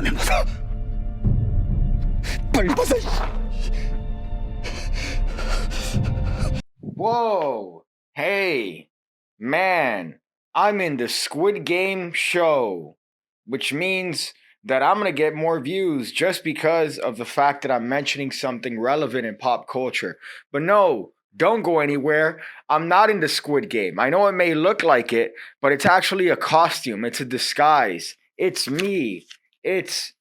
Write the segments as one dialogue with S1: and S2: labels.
S1: 사람입니다. 빨리 벗어.
S2: Whoa, hey, man, I'm in the Squid Game show, which means that I'm gonna get more views just because of the fact that I'm mentioning something relevant in pop culture. But no, don't go anywhere. I'm not in the Squid Game. I know it may look like it, but it's actually a costume. It's a disguise. It's me. It's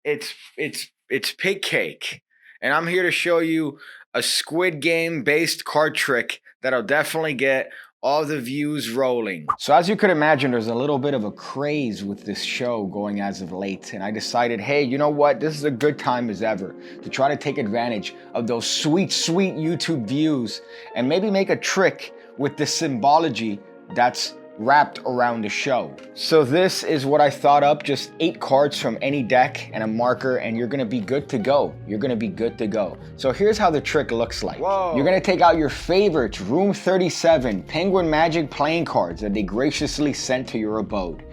S2: PigCake, and I'm here to show you a Squid Game based card trick that'll definitely get all the views rolling. So as you could imagine, there's a little bit of a craze with this show going as of late, and I decided, hey, you know what? This is a good time as ever to try to take advantage of those sweet, sweet YouTube views and maybe make a trick with the symbology that's wrapped around the show. So this is what I thought up, just 8 cards from any deck and a marker, and you're gonna be good to go. You're gonna be good to go. So here's how the trick looks like. Whoa. You're gonna take out your favorite Room 37 Penguin Magic playing cards that they graciously sent to your abode.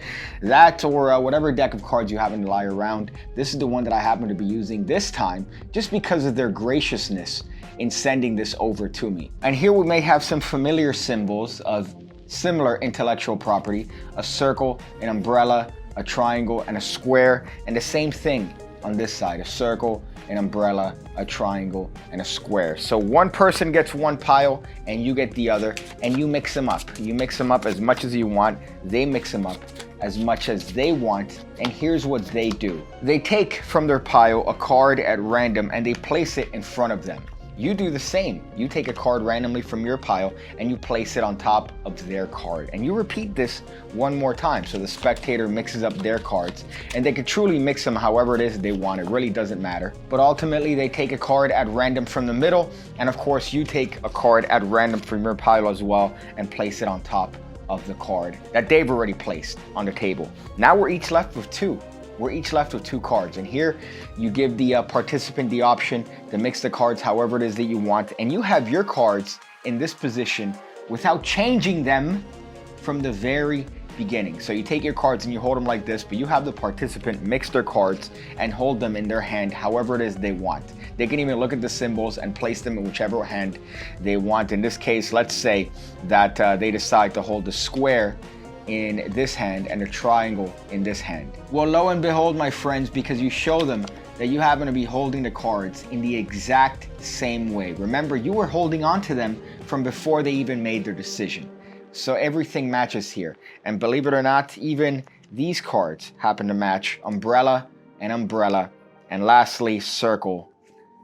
S2: That or whatever deck of cards you happen to lie around. This is the one that I happen to be using this time just because of their graciousness in sending this over to me. And here we may have some familiar symbols of similar intellectual property: a circle, an umbrella, a triangle, and a square. And the same thing on this side: a circle, an umbrella, a triangle, and a square. So one person gets one pile and you get the other, and you mix them up. You mix them up as much as you want. They mix them up as much as they want. And here's what they do. They take from their pile a card at random and they place it in front of them. You do the same. You take a card randomly from your pile and you place it on top of their card. And you repeat this one more time. So the spectator mixes up their cards, and they can truly mix them however it is they want. It really doesn't matter. But ultimately they take a card at random from the middle. And of course you take a card at random from your pile as well and place it on top of the card that they've already placed on the table. Now we're each left with 2. We're each left with 2 cards, and here you give the participant the option to mix the cards however it is that you want, and you have your cards in this position without changing them from the very beginning. So you take your cards and you hold them like this, but you have the participant mix their cards and hold them in their hand however it is they want. They can even look at the symbols and place them in whichever hand they want. In this case, let's say that they decide to hold the square in this hand and a triangle in this hand. Well, lo and behold, my friends, because you show them that you happen to be holding the cards in the exact same way. Remember, you were holding on to them from before they even made their decision. So everything matches here. And believe it or not, even these cards happen to match: umbrella and umbrella, and lastly, circle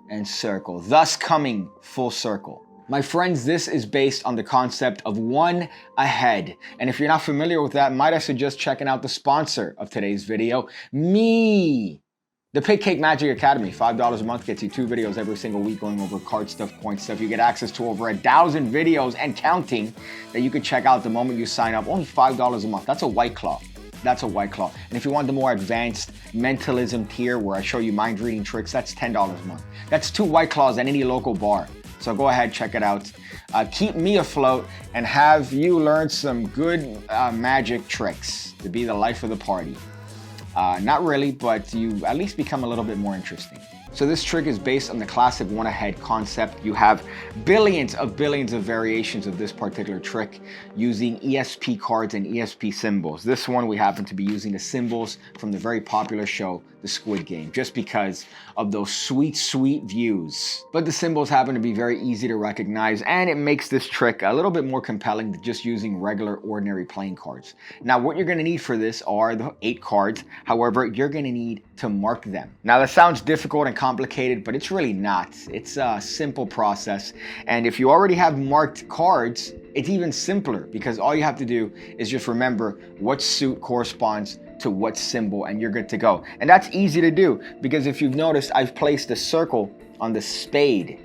S2: and circle, thus coming full circle. My friends, this is based on the concept of one ahead. And if you're not familiar with that, might I suggest checking out the sponsor of today's video, me. The PigCake Magic Academy. $5 a month gets you 2 videos every single week going over card stuff, point stuff. You get access to over 1,000 videos and counting that you can check out the moment you sign up. Only $5 a month. That's a White Claw. That's a White Claw. And if you want the more advanced mentalism tier where I show you mind reading tricks, that's $10 a month. That's 2 White Claws at any local bar. So go ahead, check it out. Keep me afloat and have you learn some good magic tricks to be the life of the party. Not really, but you at least become a little bit more interesting. So this trick is based on the classic one ahead concept. You have billions of variations of this particular trick using ESP cards and ESP symbols. This one we happen to be using the symbols from the very popular show, The Squid Game, just because of those sweet, sweet views. But the symbols happen to be very easy to recognize, and it makes this trick a little bit more compelling than just using regular, ordinary playing cards. Now, what you're gonna need for this are the 8 cards. However, you're gonna need to mark them. Now, that sounds difficult and complicated, but it's really not. It's a simple process. And if you already have marked cards, it's even simpler, because all you have to do is just remember what suit corresponds to what symbol and you're good to go. And that's easy to do, because if you've noticed, I've placed a circle on the spade,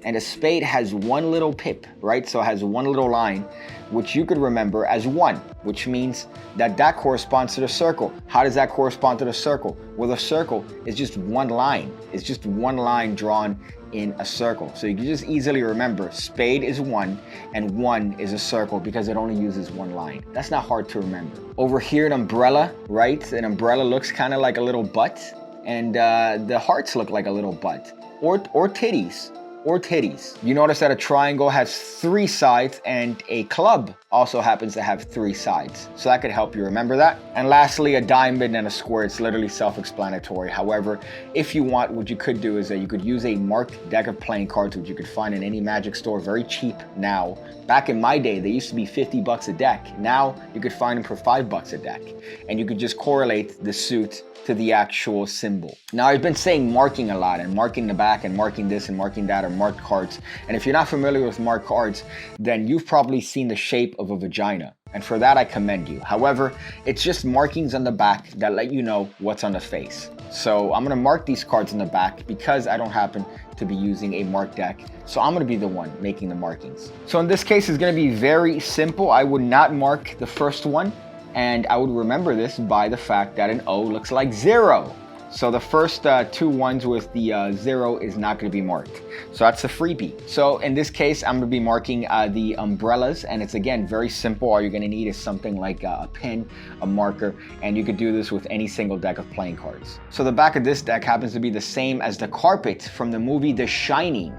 S2: and a spade has one little pip, right? So it has one little line, which you could remember as 1, which means that that corresponds to the circle. How does that correspond to the circle? Well, the circle is just one line. It's just one line drawn in a circle. So you can just easily remember spade is 1 and 1 is a circle because it only uses one line. That's not hard to remember. Over here, an umbrella, right? An umbrella looks kind of like a little butt. and the hearts look like a little butt, or titties. You notice that a triangle has 3 sides and a club also happens to have 3 sides. So that could help you remember that. And lastly, a diamond and a square. It's literally self-explanatory. However, if you want, what you could do is that you could use a marked deck of playing cards, which you could find in any magic store very cheap now. Back in my day, they used to be 50 bucks a deck. Now you could find them for 5 bucks a deck. And you could just correlate the suit to the actual symbol. Now, I've been saying marking a lot, and marking the back and marking this and marking that are marked cards. And if you're not familiar with marked cards, then you've probably seen the shape of a vagina. And for that, I commend you. However, it's just markings on the back that let you know what's on the face. So I'm gonna mark these cards on the back because I don't happen to be using a marked deck. So I'm gonna be the one making the markings. So in this case, it's gonna be very simple. I would not mark the first one. And I would remember this by the fact that an O looks like 0. So the first 2 ones with the 0 is not going to be marked. So that's a freebie. So in this case, I'm going to be marking the umbrellas. And it's, again, very simple. All you're going to need is something like a pen, a marker, and you could do this with any single deck of playing cards. So the back of this deck happens to be the same as the carpet from the movie The Shining.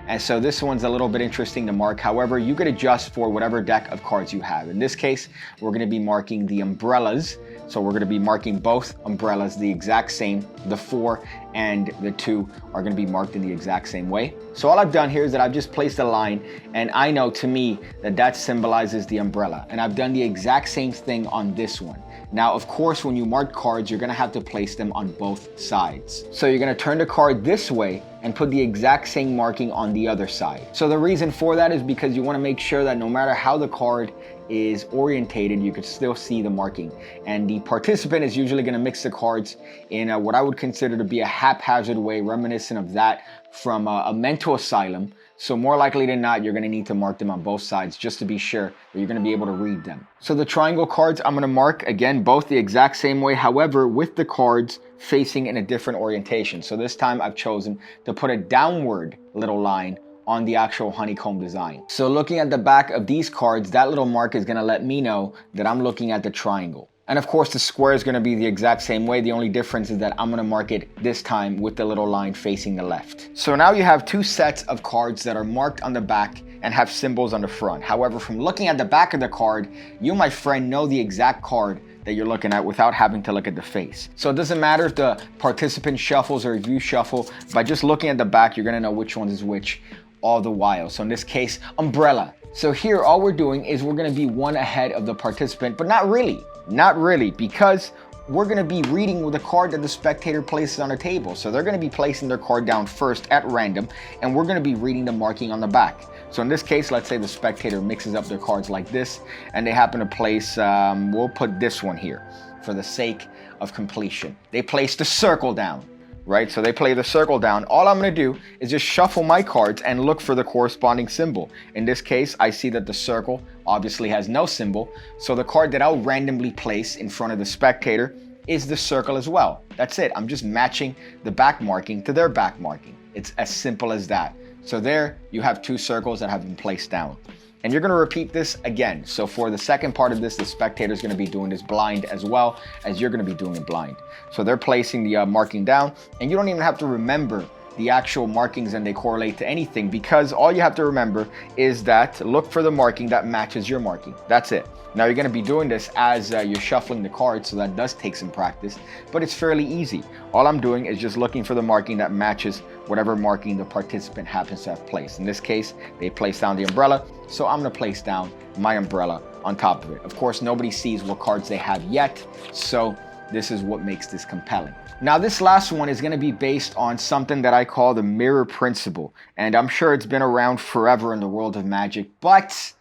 S2: And so this one's a little bit interesting to mark. However, you could adjust for whatever deck of cards you have. In this case, we're going to be marking the umbrellas. So we're going to be marking both umbrellas the exact same. The 4 and the 2 are going to be marked in the exact same way. So all I've done here is that I've just placed a line, and I know to me that symbolizes the umbrella. And I've done the exact same thing on this one. Now, of course, when you mark cards, you're going to have to place them on both sides. So you're going to turn the card this way and put the exact same marking on the other side. So the reason for that is because you want to make sure that no matter how the card is orientated, you could still see the marking. And the participant is usually going to mix the cards in what I would consider to be a haphazard way, reminiscent of that from a mental asylum. So more likely than not, you're going to need to mark them on both sides just to be sure that you're going to be able to read them. So the triangle cards, I'm going to mark, again, both the exact same way, however, with the cards facing in a different orientation. So this time I've chosen to put a downward little line on the actual honeycomb design. So looking at the back of these cards, that little mark is going to let me know that I'm looking at the triangle. And of course, the square is going to be the exact same way. The only difference is that I'm going to mark it this time with the little line facing the left. So now you have 2 sets of cards that are marked on the back and have symbols on the front. However, from looking at the back of the card, you, my friend, know the exact card that you're looking at without having to look at the face. So it doesn't matter if the participant shuffles or if you shuffle. By just looking at the back, you're going to know which one is which all the while. So in this case, umbrella. So here, all we're doing is we're going to be 1 ahead of the participant, but not really. Not really, because we're going to be reading with a card that the spectator places on a table. So they're going to be placing their card down first at random, and we're going to be reading the marking on the back. So in this case, let's say the spectator mixes up their cards like this, and they happen to place, we'll put this one here for the sake of completion. They place the circle down. Right? So they play the circle down. All I'm going to do is just shuffle my cards and look for the corresponding symbol. In this case, I see that the circle obviously has no symbol. So the card that I'll randomly place in front of the spectator is the circle as well. That's it. I'm just matching the back marking to their back marking. It's as simple as that. So there you have 2 circles that have been placed down. And you're going to repeat this again. So for the second part of this, the spectator is going to be doing this blind as well as you're going to be doing it blind. So they're placing the marking down, and you don't even have to remember the actual markings and they correlate to anything, because all you have to remember is that look for the marking that matches your marking. That's it. Now you're going to be doing this as you're shuffling the cards, so that does take some practice, but it's fairly easy. All I'm doing is just looking for the marking that matches whatever marking the participant happens to have placed. In this case, they placed down the umbrella, so I'm going to place down my umbrella on top of it. Of course, nobody sees what cards they have yet, so this is what makes this compelling. Now, this last one is going to be based on something that I call the mirror principle, and I'm sure it's been around forever in the world of magic, but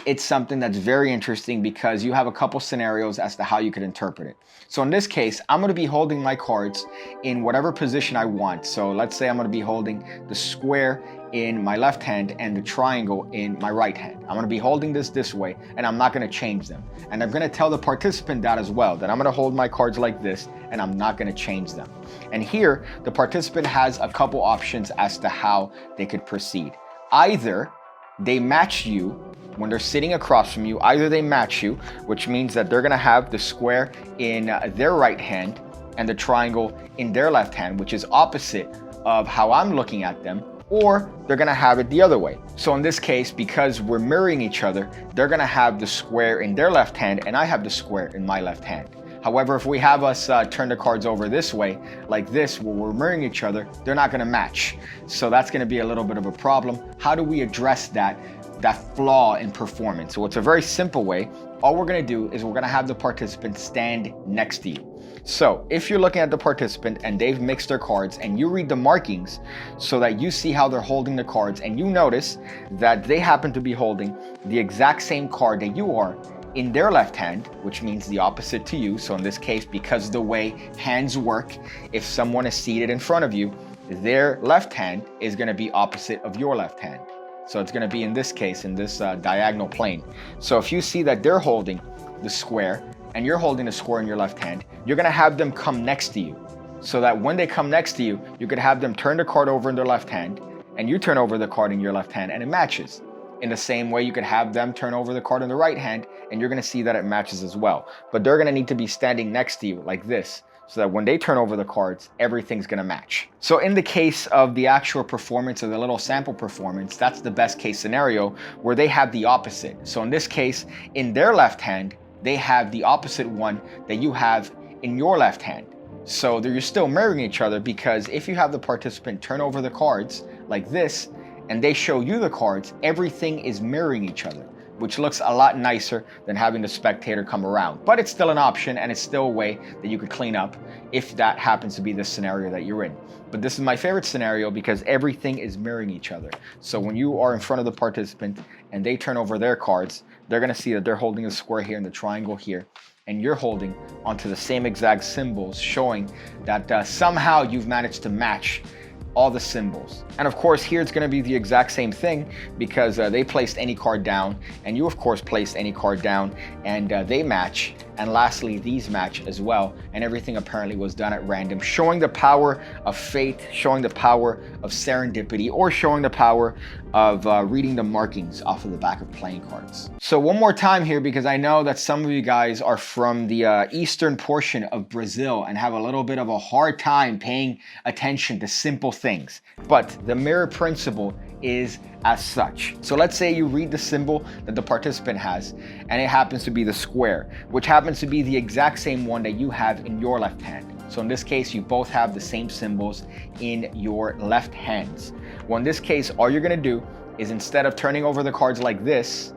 S2: it's something that's very interesting because you have a couple scenarios as to how you could interpret it. So in this case, I'm going to be holding my cards in whatever position I want. So let's say I'm going to be holding the square in my left hand and the triangle in my right hand. I'm going to be holding this way, and I'm not going to change them. And I'm going to tell the participant that as well, that I'm going to hold my cards like this and I'm not going to change them. And here, the participant has a couple options as to how they could proceed. Either they match you when they're sitting across from you. Either they match you, which means that they're going to have the square in their right hand and the triangle in their left hand, which is opposite of how I'm looking at them, or they're gonna have it the other way. So in this case, because we're mirroring each other, they're gonna have the square in their left hand and I have the square in my left hand. However, if we have us turn the cards over this way, like this, where we're mirroring each other, they're not gonna match. So that's gonna be a little bit of a problem. How do we address that flaw in performance? So it's a very simple way. All we're gonna do is we're gonna have the participant stand next to you. So if you're looking at the participant and they've mixed their cards and you read the markings so that you see how they're holding the cards and you notice that they happen to be holding the exact same card that you are in their left hand, which means the opposite to you. So in this case, because the way hands work, if someone is seated in front of you, their left hand is gonna be opposite of your left hand. So it's gonna be in this case, in this diagonal plane. So if you see that they're holding the square and you're holding the square in your left hand, you're gonna have them come next to you. So that when they come next to you, you could have them turn the card over in their left hand and you turn over the card in your left hand and it matches. In the same way, you could have them turn over the card in the right hand and you're gonna see that it matches as well. But they're gonna need to be standing next to you like this, so that when they turn over the cards, everything's gonna match. So in the case of the actual performance or the little sample performance, that's the best case scenario where they have the opposite. So in this case, in their left hand, they have the opposite one that you have in your left hand. So you're still mirroring each other, because if you have the participant turn over the cards like this, and they show you the cards, everything is mirroring each other, which looks a lot nicer than having the spectator come around. But it's still an option and it's still a way that you could clean up if that happens to be the scenario that you're in. But this is my favorite scenario because everything is mirroring each other. So when you are in front of the participant and they turn over their cards, they're gonna see that they're holding the square here and the triangle here, and you're holding onto the same exact symbols, showing that somehow you've managed to match all the symbols. And of course here it's going to be the exact same thing, because they placed any card down and you of course placed any card down, and they match, and lastly these match as well, and everything apparently was done at random, showing the power of fate, showing the power of serendipity, or showing the power of reading the markings off of the back of playing cards. So one more time here, because I know that some of you guys are from the eastern portion of Brazil and have a little bit of a hard time paying attention to simple things. But the mirror principle is as such. So let's say you read the symbol that the participant has, and it happens to be the square, which happens to be the exact same one that you have in your left hand. So in this case, you both have the same symbols in your left hands. Well, in this case, all you're gonna do is, instead of turning over the cards like this,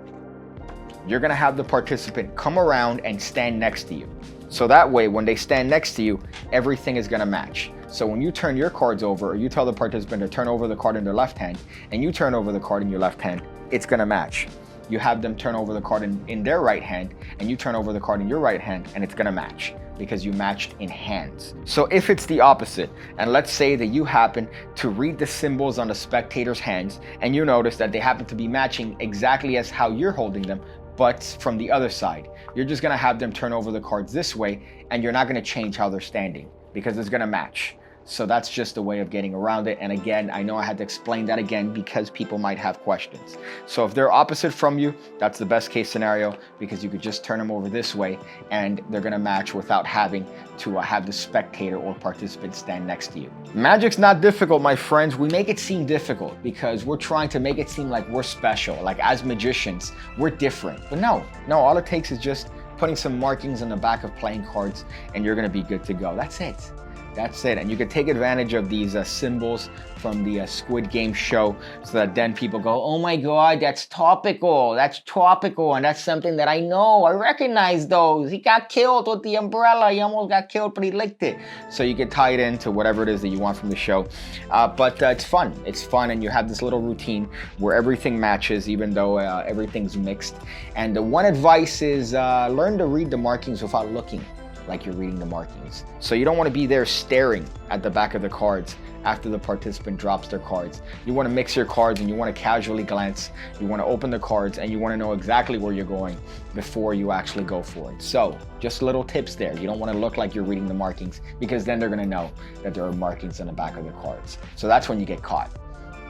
S2: you're gonna have the participant come around and stand next to you. So that way, when they stand next to you, everything is gonna match. So when you turn your cards over, or you tell the participant to turn over the card in their left hand, and you turn over the card in your left hand, it's gonna match. You have them turn over the card in their right hand, and you turn over the card in your right hand, and it's gonna match, because you matched in hands. So if it's the opposite, and let's say that you happen to read the symbols on the spectator's hands, and you notice that they happen to be matching exactly as how you're holding them, but from the other side, you're just gonna have them turn over the cards this way, and you're not gonna change how they're standing, because it's gonna match. So that's just a way of getting around it. And again, I know I had to explain that again because people might have questions. So if they're opposite from you, that's the best case scenario, because you could just turn them over this way and they're gonna match without having to have the spectator or participant stand next to you. Magic's not difficult, my friends. We make it seem difficult because we're trying to make it seem like we're special, like as magicians, we're different. But no, all it takes is just putting some markings on the back of playing cards and you're gonna be good to go. That's it. That's it. And you can take advantage of these symbols from the Squid Game show, so that then people go, oh my God, that's topical. That's topical. And that's something that I know. I recognize those. He got killed with the umbrella. He almost got killed, but he licked it. So you can tie it into whatever it is that you want from the show. But it's fun. It's fun. And you have this little routine where everything matches, even though everything's mixed. And the one advice is learn to read the markings without looking like you're reading the markings. So you don't want to be there staring at the back of the cards after the participant drops their cards. You want to mix your cards and you want to casually glance. You want to open the cards and you want to know exactly where you're going before you actually go for it. So just little tips there. You don't want to look like you're reading the markings, because then they're going to know that there are markings on the back of the cards. So that's when you get caught.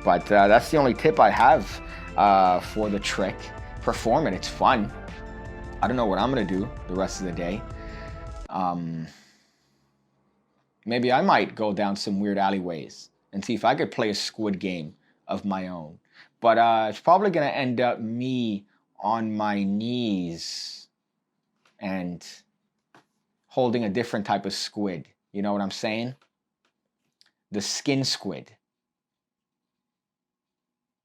S2: But that's the only tip I have for the trick. Perform it. It's fun. I don't know what I'm going to do the rest of the day. Maybe I might go down some weird alleyways and see if I could play a squid game of my own. But it's probably going to end up me on my knees and holding a different type of squid. You know what I'm saying? The skin squid.